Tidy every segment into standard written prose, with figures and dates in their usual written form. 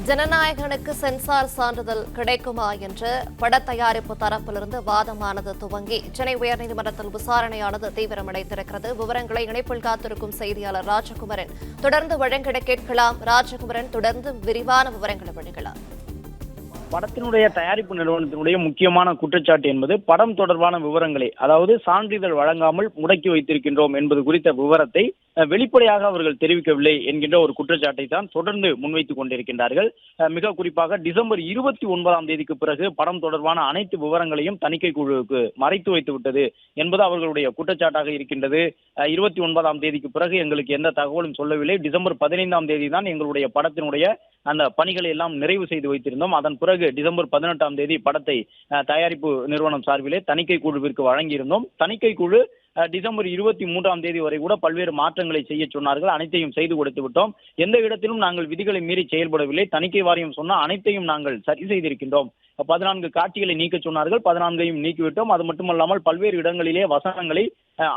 ஜனநாயகனுக்கு sensor சான்றிதழ் கிடைக்குமா என்று பட தயாரிப்பு தரப்பிலிருந்து வாதமானது துவங்கி சென்னை உயர்நீதிமன்றத்தில் விசாரணையானது தீவிரமடைந்திருக்கிறது. விவரங்களை இணைப்பில் காத்திருக்கும் செய்தியாளர் ராஜகுமரன் தொடர்ந்து வழங்கிட கேட்கலாம். ராஜகுமரன், தொடர்ந்து விரிவான விவரங்களை வழங்கலாம். படத்தினுடைய தயாரிப்பு நிறுவனத்தினுடைய முக்கியமான குற்றச்சாட்டு என்பது படம் தொடர்பான விவரங்களை, அதாவது சான்றிதழ் வழங்காமல் முடக்கி வைத்திருக்கின்றோம் என்பது குறித்த விவரத்தை வெளிப்படையாக அவர்கள் தெரிவிக்கவில்லை என்கின்ற ஒரு குற்றச்சாட்டை தான் தொடர்ந்து முன்வைத்துக் கொண்டிருக்கின்றார்கள். மிக குறிப்பாக டிசம்பர் 29 பிறகு படம் தொடர்பான அனைத்து விவரங்களையும் தணிக்கை குழுவுக்கு மறைத்து வைத்து விட்டது என்பது அவர்களுடைய குற்றச்சாட்டாக இருக்கின்றது. 29 பிறகு எங்களுக்கு எந்த தகவலும் சொல்லவில்லை. டிசம்பர் 15 தான் எங்களுடைய படத்தினுடைய அந்த பணிகளை எல்லாம் நிறைவு செய்து வைத்திருந்தோம். அதன் பிறகு டிசம்பர் 18 படத்தை தயாரிப்பு நிறுவனம் சார்பிலே தணிக்கை குழுவிற்கு வழங்கியிருந்தோம். தணிக்கை குழு டிசம்பர் 23 வரை கூட பல்வேறு மாற்றங்களை செய்ய சொன்னார்கள். அனைத்தையும் செய்து கொடுத்து விட்டோம். எந்த இடத்திலும் நாங்கள் விதிகளை மீறி செயல்படவில்லை. தணிக்கை வாரியம் சொன்ன அனைத்தையும் நாங்கள் சரி செய்திருக்கின்றோம். 14 காட்சிகளை நீக்க சொன்னார்கள், 14ஐயும் நீக்கிவிட்டோம். அது மட்டுமல்லாமல் பல்வேறு இடங்களிலே வசனங்களை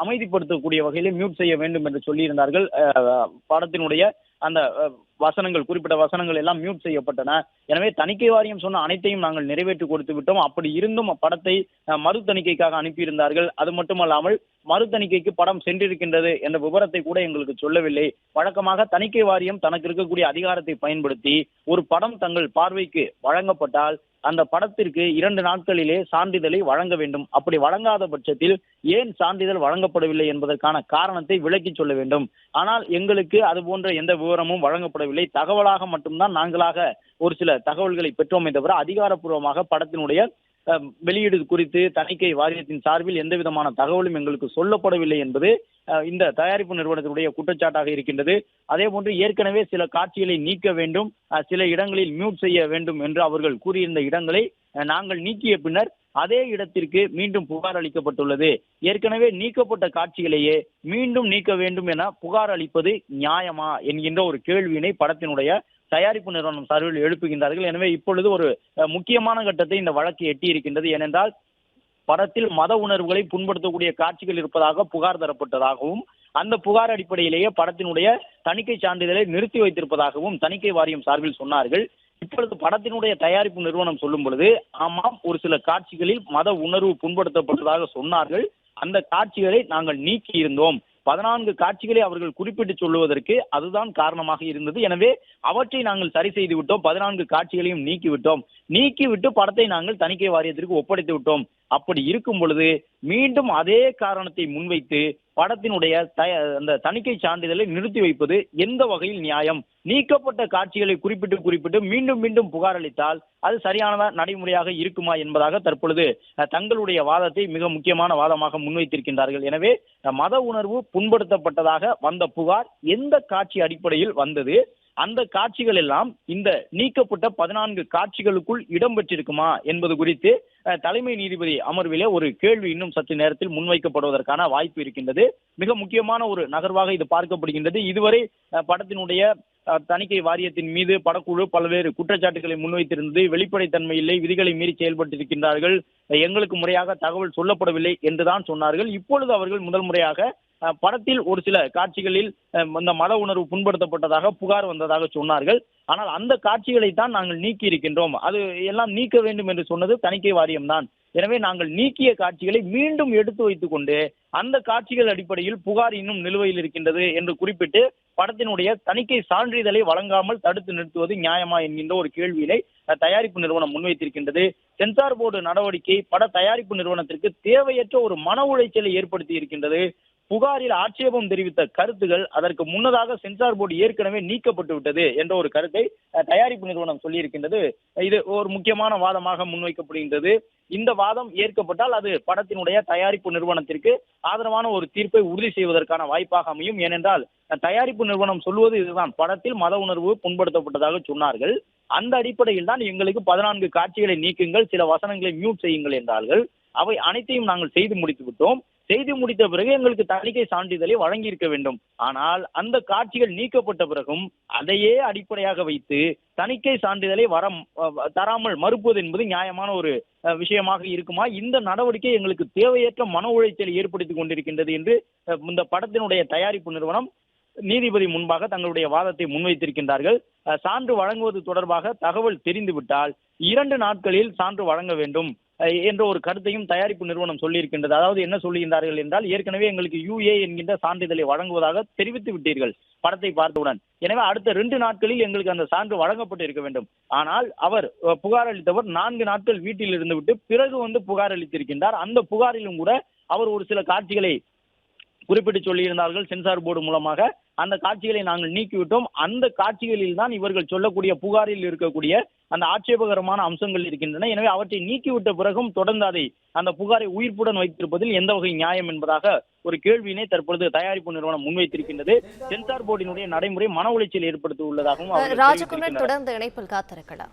அமைதிப்படுத்தக்கூடிய வகையிலே மியூட் செய்ய வேண்டும் என்று சொல்லியிருந்தார்கள். படத்தினுடைய அந்த வசனங்கள், குறிப்பிட்ட வசனங்கள் எல்லாம் மியூட் செய்யப்பட்டன. எனவே தணிக்கை வாரியம் சொன்ன அனைத்தையும் நாங்கள் நிறைவேற்றி கொடுத்து விட்டோம். அப்படி இருந்தும் படத்தை மறு தணிக்கைக்காக அனுப்பியிருந்தார்கள். அது மட்டுமல்லாமல் மறு தணிக்கைக்கு படம் சென்றிருக்கின்றது என்ற விவரத்தை கூட எங்களுக்கு சொல்லவில்லை. வழக்கமாக தணிக்கை வாரியம் தனக்கு இருக்கக்கூடிய அதிகாரத்தை பயன்படுத்தி ஒரு படம் தங்கள் பார்வைக்கு வழங்கப்பட்டால் அந்த படத்திற்கு 2 நாட்களிலே சான்றிதழை வழங்க வேண்டும். அப்படி வழங்காத பட்சத்தில் ஏன் சான்றிதழ் வழங்கப்படவில்லை என்பதற்கான காரணத்தை விளக்கி சொல்ல வேண்டும். ஆனால் எங்களுக்கு அது போன்ற எந்த விவரமும் வழங்கப்படவில்லை. தகவலாக மட்டும்தான் நாங்களாக ஒரு சில தகவல்களை பெற்றோமே தவிர அதிகாரப்பூர்வமாக படத்தினுடைய வெளியீடு குறித்து தணிக்கை வாரியத்தின் சார்பில் எந்த விதமான தகவலும் எங்களுக்கு சொல்லப்படவில்லை என்பது இந்த தயாரிப்பு நிறுவனத்தினுடைய குற்றச்சாட்டாக இருக்கின்றது. அதே போன்று ஏற்கனவே சில காட்சிகளை நீக்க வேண்டும், சில இடங்களில் மியூட் செய்ய வேண்டும் என்று அவர்கள் கூறியிருந்த இடங்களை நாங்கள் நீக்கிய பின்னர் அதே இடத்திற்கு மீண்டும் புகார் அளிக்கப்பட்டுள்ளது. ஏற்கனவே நீக்கப்பட்ட காட்சிகளையே மீண்டும் நீக்க வேண்டும் என புகார் அளிப்பது நியாயமா என்கின்ற ஒரு கேள்வியினை படத்தினுடைய தயாரிப்பு நிறுவனம் சார்பில் எழுப்புகின்றார்கள். எனவே இப்பொழுது ஒரு முக்கியமான கட்டத்தை இந்த வழக்கு எட்டி இருக்கின்றது. ஏனென்றால் படத்தில் மத உணர்வுகளை புண்படுத்தக்கூடிய காட்சிகள் இருப்பதாக புகார் தரப்பட்டதாகவும் அந்த புகார் அடிப்படையிலேயே படத்தினுடைய தணிக்கை சான்றிதழை நிறுத்தி வைத்திருப்பதாகவும் தணிக்கை வாரியம் சார்பில் சொன்னார்கள். இப்பொழுது படத்தினுடைய தயாரிப்பு நிறுவனம் சொல்லும் பொழுது ஆமாம், ஒரு சில காட்சிகளில் மத உணர்வு புண்படுத்தப்பட்டதாக சொன்னார்கள். அந்த காட்சிகளை நாங்கள் நீக்கி இருந்தோம். 14 காட்சிகளை அவர்கள் குறிப்பிட்டு சொல்லுவதற்கு அதுதான் காரணமாக இருந்தது. எனவே அவற்றை நாங்கள் சரி செய்து விட்டோம். 14 காட்சிகளையும் நீக்கிவிட்டு படத்தை நாங்கள் தணிக்கை வாரியத்திற்கு ஒப்படைத்து விட்டோம். அப்படி இருக்கும் பொழுது மீண்டும் அதே காரணத்தை முன்வைத்து படத்தினுடைய அந்த தணிக்கை சான்றிதழை நிறுத்தி வைப்பது எந்த வகையில் நியாயம்? நீக்கப்பட்ட காட்சிகளை குறிப்பிட்டு மீண்டும் புகார் அளித்தால் அது சரியான நடைமுறையாக இருக்குமா என்பதாக தற்பொழுது தங்களுடைய வாதத்தை மிக முக்கியமான வாதமாக முன்வைத்திருக்கின்றார்கள். எனவே மத உணர்வு புண்படுத்தப்பட்டதாக வந்த புகார் எந்த காட்சி அடிப்படையில் வந்தது, அந்த காட்சிகள் எல்லாம் இந்த நீக்கப்பட்ட 14 காட்சிகளுக்குள் இடம்பெற்றிருக்குமா என்பது குறித்து தலைமை நீதிபதி அமர்விலே ஒரு கேள்வி இன்னும் சற்று நேரத்தில் முன்வைக்கப்படுவதற்கான வாய்ப்பு இருக்கின்றது. மிக முக்கியமான ஒரு நகர்வாக இது பார்க்கப்படுகின்றது. இதுவரை படத்தினுடைய தணிக்கை வாரியத்தின் மீது படக்குழு பல்வேறு குற்றச்சாட்டுகளை முன்வைத்திருந்தது. வெளிப்படைத்தன்மை இல்லை, விதிகளை மீறி செயல்பட்டிருக்கின்றார்கள், எங்களுக்கு முறையாக தகவல் சொல்லப்படவில்லை என்றுதான் சொன்னார்கள். இப்பொழுது அவர்கள் முதல் முறையாக படத்தில் ஒரு சில காட்சிகளில் இந்த மத உணர்வு புண்படுத்தப்பட்டதாக புகார் வந்ததாக சொன்னார்கள். ஆனால் அந்த காட்சிகளை தான் நாங்கள் நீக்கி இருக்கின்றோம், அது எல்லாம் நீக்க வேண்டும் என்று சொன்னது தணிக்கை வாரியம் தான். எனவே நாங்கள் நீக்கிய காட்சிகளை மீண்டும் எடுத்து வைத்துக் கொண்டு அந்த காட்சிகள் அடிப்படையில் புகார் இன்னும் நிலுவையில் இருக்கின்றது என்று குறிப்பிட்டு படத்தினுடைய தணிக்கை சான்றிதழை வழங்காமல் தடுத்து நிறுத்துவது நியாயமா என்கின்ற ஒரு கேள்வியை தயாரிப்பு நிறுவனம் முன்வைத்திருக்கின்றது. சென்சார் போர்டு நடவடிக்கை பட தயாரிப்பு நிறுவனத்திற்கு தேவையற்ற ஒரு மன உளைச்சலை ஏற்படுத்தி இருக்கின்றது. புகாரில் ஆட்சேபம் தெரிவித்த கருத்துகள் அதற்கு முன்னதாக சென்சார் போர்டு ஏற்கனவே நீக்கப்பட்டு விட்டது என்ற ஒரு கருத்தை தயாரிப்பு நிறுவனம் சொல்லியிருக்கின்றது. இது ஒரு முக்கியமான வாதமாக முன்வைக்கப்படுகின்றது. இந்த வாதம் ஏற்கப்பட்டால் அது படத்தினுடைய தயாரிப்பு நிறுவனத்திற்கு ஆதரவான ஒரு தீர்ப்பை உறுதி செய்வதற்கான வாய்ப்பாக அமையும். ஏனென்றால் தயாரிப்பு நிறுவனம் சொல்வது இதுதான், படத்தில் மத உணர்வு புண்படுத்தப்பட்டதாக சொன்னார்கள். அந்த அடிப்படையில் தான் எங்களுக்கு 14 காட்சிகளை நீக்குங்கள், சில வசனங்களை மியூட் செய்யுங்கள் என்றார்கள். அவை அனைத்தையும் நாங்கள் செய்து முடித்து விட்டோம். செய்து முடித்த பிறகு எங்களுக்கு தணிக்கை சான்றிதழை வழங்கி இருக்க வேண்டும். ஆனால் அந்த காட்சிகள் நீக்கப்பட்ட பிறகும் அதையே அடிப்படையாக வைத்து தணிக்கை சான்றிதழை தராமல் மறுப்பது என்பது நியாயமான ஒரு விஷயமாக இருக்குமா? இந்த நடவடிக்கை எங்களுக்கு தேவையற்ற மன உளைச்சலை ஏற்படுத்திக் கொண்டிருக்கின்றது என்று இந்த படத்தினுடைய தயாரிப்பு நிறுவனம் நீதிபதி முன்பாக தங்களுடைய வாதத்தை முன்வைத்திருக்கின்றார்கள். சான்று வழங்குவது தொடர்பாக தகவல் தெரிந்துவிட்டால் 2 நாட்களில் சான்று வழங்க வேண்டும் என்ற ஒரு கருத்தையும் தயாரிப்பு நிறுவனம் சொல்லியிருக்கின்றது. அதாவது என்ன சொல்லுகின்றார்கள் என்றால், ஏற்கனவே எங்களுக்கு UA என்கின்ற சான்றிதழை வழங்குவதாக தெரிவித்து விட்டீர்கள் படத்தை பார்த்தவுடன். எனவே அடுத்த 2 நாட்களில் எங்களுக்கு அந்த சான்று வழங்கப்பட்டு இருக்க வேண்டும். ஆனால் அவர் புகார் அளித்தவர் 4 நாட்கள் வீட்டில் இருந்துவிட்டு பிறகு புகார் அளித்திருக்கின்றார். அந்த புகாரிலும் கூட அவர் ஒரு சில காட்சிகளை குறிப்பிட்டு சொல்லியிருந்தார்கள். சென்சார் போர்டு மூலமாக அந்த காட்சிகளை நாங்கள் நீக்கிவிட்டோம். அந்த காட்சிகளில் தான் இவர்கள் சொல்லக்கூடிய புகாரில் இருக்கக்கூடிய அந்த ஆட்சேபகரமான அம்சங்கள் இருக்கின்றன. எனவே அவற்றை நீக்கிவிட்ட பிறகும் தொடர்ந்து அந்த புகாரை உயிர்ப்புடன் வைத்திருப்பதில் எந்த வகை நியாயம் என்பதாக ஒரு கேள்வியினை தற்பொழுது தயாரிப்பு நிறுவனம் முன்வைத்திருக்கின்றது. சென்சார் போர்டினுடைய நடைமுறை மன உளைச்சல் ஏற்படுத்தி உள்ளதாகவும் ராஜகுமாரன் தொடர்ந்து இணைப்பில் காத்திருக்கலாம்.